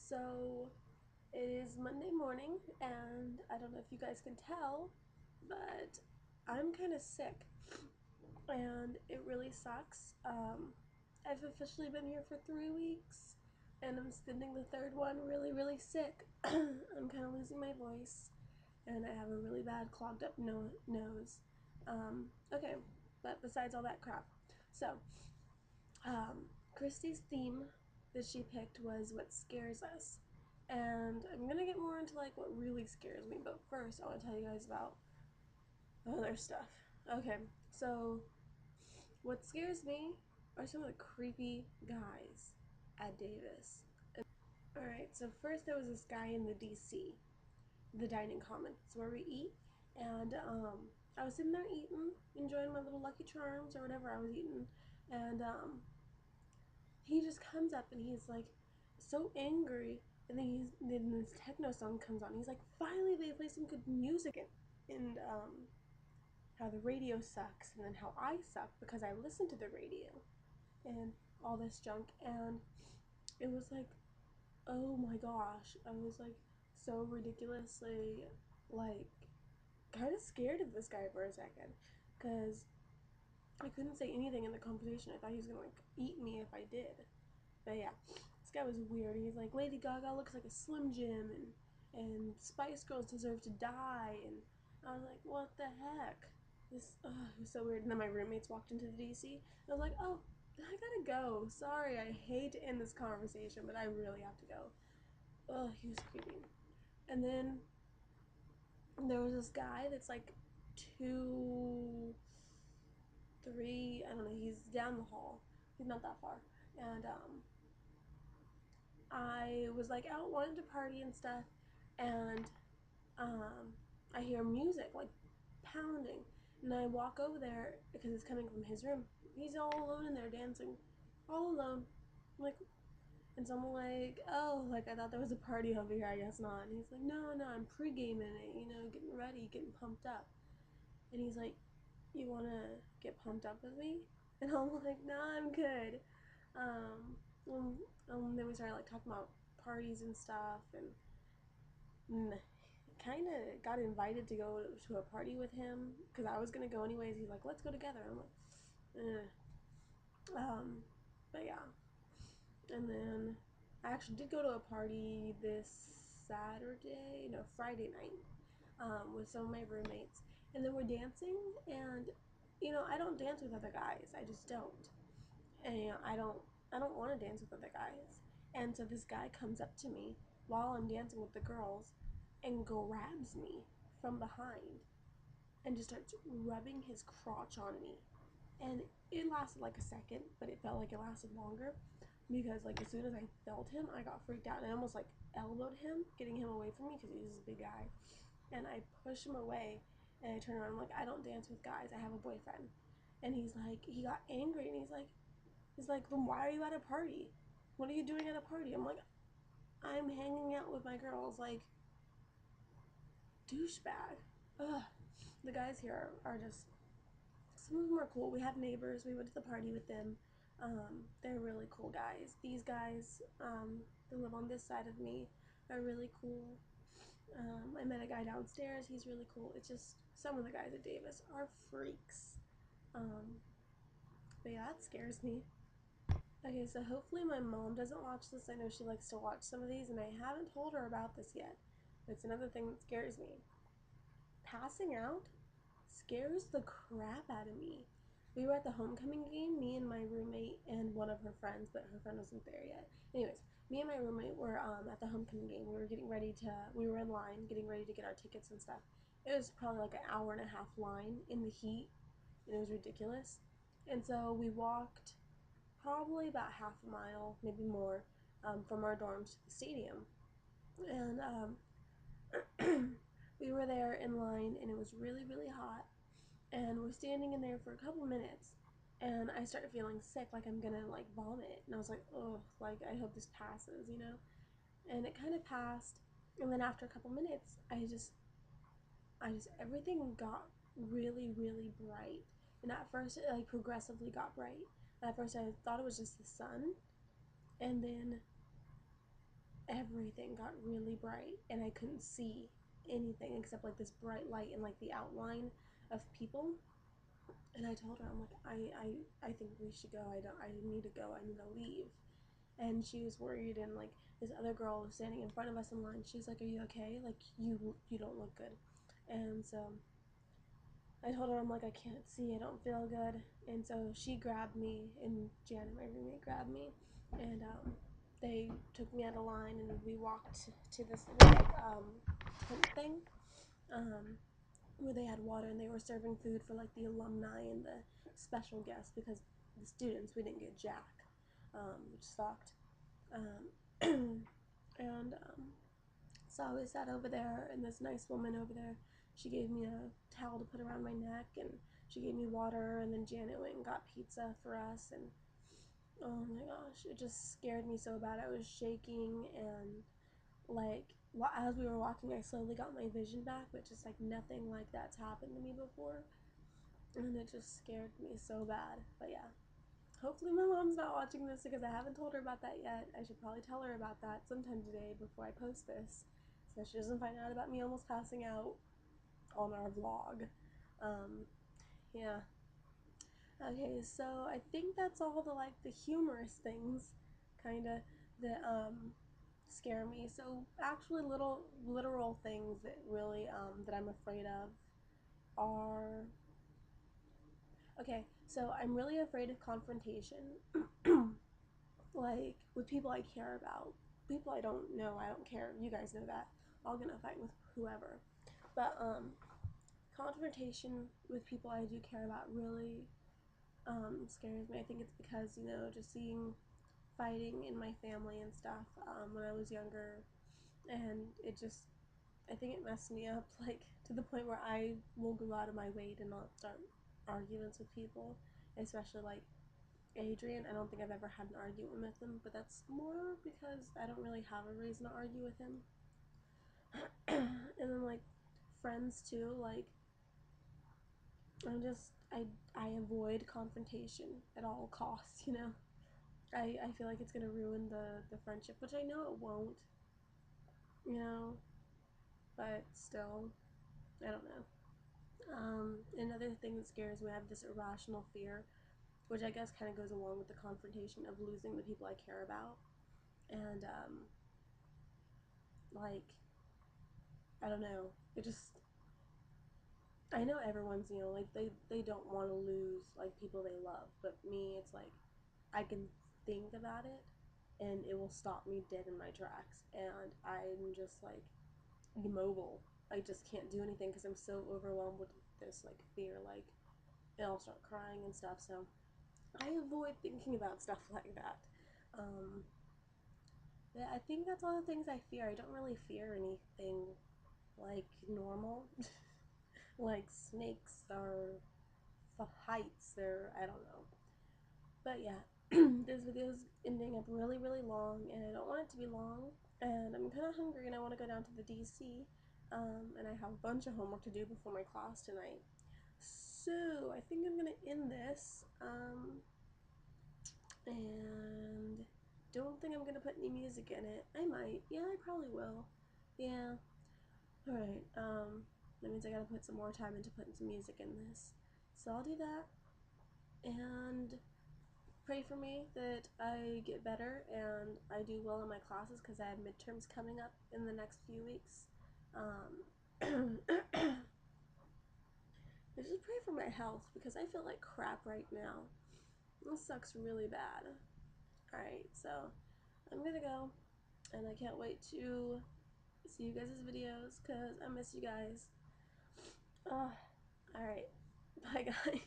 So it is Monday morning, and I don't know if you guys can tell, but I'm kind of sick, and it really sucks. I've officially been here for 3 weeks, and I'm spending the third one really, really sick. I'm kind of losing my voice, and I have a really bad clogged up nose. Okay, but besides all that crap, so Christy's theme that she picked was what scares us. And I'm gonna get more into like what really scares me, but first I want to tell you guys about other stuff. Okay, so what scares me are some of the creepy guys at Davis. Alright, so first there was this guy in the DC, the dining commons where we eat, and I was sitting there eating, enjoying my little Lucky Charms or whatever I was eating, and he just comes up and he's like so angry, and then this techno song comes on. He's like, finally they play some good music, and how the radio sucks, and then how I suck because I listen to the radio and all this junk. And it was like, oh my gosh, I was like so ridiculously like kind of scared of this guy for a second because I couldn't say anything in the conversation. I thought he was gonna like eat me if I did. But yeah, this guy was weird. He's like, Lady Gaga looks like a Slim Jim, and Spice Girls deserve to die, and I was like, what the heck? It was so weird. And then my roommates walked into the DC. I was like, oh, I gotta go. Sorry, I hate to end this conversation, but I really have to go. He was creepy. And then there was this guy that's like two, three, I don't know, he's down the hall. He's not that far. And I was like out wanting to party and stuff, and um, I hear music like pounding, and I walk over there because it's coming from his room. He's all alone in there dancing, all alone, like. And so I'm like, oh, like I thought there was a party over here. I guess not. And he's like, no, no, I'm pre-gaming it, getting ready, getting pumped up. And he's like, you wanna get pumped up with me? And I'm like, nah, I'm good. Then we started like talking about parties and stuff, and kind of got invited to go to a party with him because I was gonna go anyways. He's like, let's go together. I'm like, but yeah. And then I actually did go to a party this Saturday, no, Friday night, with some of my roommates, and then we're dancing, and I don't dance with other guys. I just don't. And I don't want to dance with other guys. And so this guy comes up to me while I'm dancing with the girls and grabs me from behind and just starts rubbing his crotch on me. And it lasted like a second, but it felt like it lasted longer because like as soon as I felt him, I got freaked out and I almost like elbowed him, getting him away from me because he's this big guy. And I push him away, and I turn around. I'm like, I don't dance with guys. I have a boyfriend. And he's like, he got angry, and he's like, then why are you at a party? What are you doing at a party? I'm like, I'm hanging out with my girls. Like, douchebag. Ugh. The guys here are just, some of them are cool. We have neighbors. We went to the party with them. They're really cool guys. These guys that live on this side of me are really cool. I met a guy downstairs. He's really cool. It's just some of the guys at Davis are freaks. Um, but yeah, that scares me. Okay, so hopefully my mom doesn't watch this. I know she likes to watch some of these, and I haven't told her about this yet. It's another thing that scares me. Passing out scares the crap out of me. We were at the homecoming game, me and my roommate and one of her friends, but her friend wasn't there yet. Anyways, me and my roommate were at the homecoming game. We were in line getting ready to get our tickets and stuff. It was probably like an hour and a half line in the heat, and it was ridiculous. And so we walked probably about half a mile, maybe more, from our dorms to the stadium. And we were there in line, and it was really, really hot. And we're standing in there for a couple minutes, and I started feeling sick, like I'm gonna like vomit. And I was like, oh, like I hope this passes. And it kind of passed. And then after a couple minutes, I just everything got really, really bright. And at first, it like progressively got bright. At first, I thought it was just the sun, and then everything got really bright and I couldn't see anything except like this bright light and like the outline of people. And I told her, I'm like, I think we should go. I need to go. I need to leave. And she was worried, and like this other girl was standing in front of us in line. She's like, "Are you okay? Like you don't look good." And so I told her, I'm like, I can't see. I don't feel good. And so she grabbed me, and Janet, my roommate, grabbed me, and they took me out of line, and we walked to this like tent thing. Um, where they had water and they were serving food for like the alumni and the special guests because the students we didn't get jack, which sucked. And so we sat over there, and this nice woman over there, she gave me a towel to put around my neck, and she gave me water, and then Janet went and got pizza for us, and oh my gosh, it just scared me so bad. I was shaking, and like as we were walking, I slowly got my vision back, but just like nothing like that's happened to me before, and it just scared me so bad. But yeah, hopefully my mom's not watching this because I haven't told her about that yet. I should probably tell her about that sometime today before I post this, so she doesn't find out about me almost passing out on our vlog. Um, yeah. Okay, so I think that's all the like the humorous things, kind of that scare me. So actually, little literal things that really that I'm afraid of are okay. So I'm really afraid of confrontation, like with people I care about, people I don't know. I don't care. You guys know that. I'll get in a fight with whoever, but confrontation with people I do care about really scares me. I think it's because just seeing fighting in my family and stuff when I was younger, and it just I think it messed me up, like to the point where I will go out of my way to not start arguments with people, especially like Adrian. I don't think I've ever had an argument with him, but that's more because I don't really have a reason to argue with him. And then like friends too, like I avoid confrontation at all costs. I feel like it's gonna ruin the friendship, which I know it won't, you know, but still, I don't know. Another thing that scares me, I have this irrational fear, which I guess kind of goes along with the confrontation of losing the people I care about. And, like, I don't know. It just, I know everyone's, like, they don't want to lose, like, people they love. But me, it's like, I can think about it, and it will stop me dead in my tracks. And I'm just, like, immobile. I just can't do anything because I'm so overwhelmed with this, like, fear. Like, and I'll start crying and stuff. So I avoid thinking about stuff like that. Um, yeah, I think that's all the things I fear. I don't really fear anything like normal, like snakes or heights or I don't know. But yeah, this video is ending up really, really long, and I don't want it to be long. And I'm kind of hungry, and I want to go down to the DC. And I have a bunch of homework to do before my class tonight. So I think I'm gonna end this. And don't think I'm gonna put any music in it. I might. Yeah, I probably will. Yeah. Alright, that means I gotta put some more time into putting some music in this. So I'll do that. And pray for me that I get better and I do well in my classes because I have midterms coming up in the next few weeks. I just pray for my health because I feel like crap right now. This sucks really bad. Alright, so I'm gonna go, and I can't wait to see you guys' videos because I miss you guys. Alright, bye guys.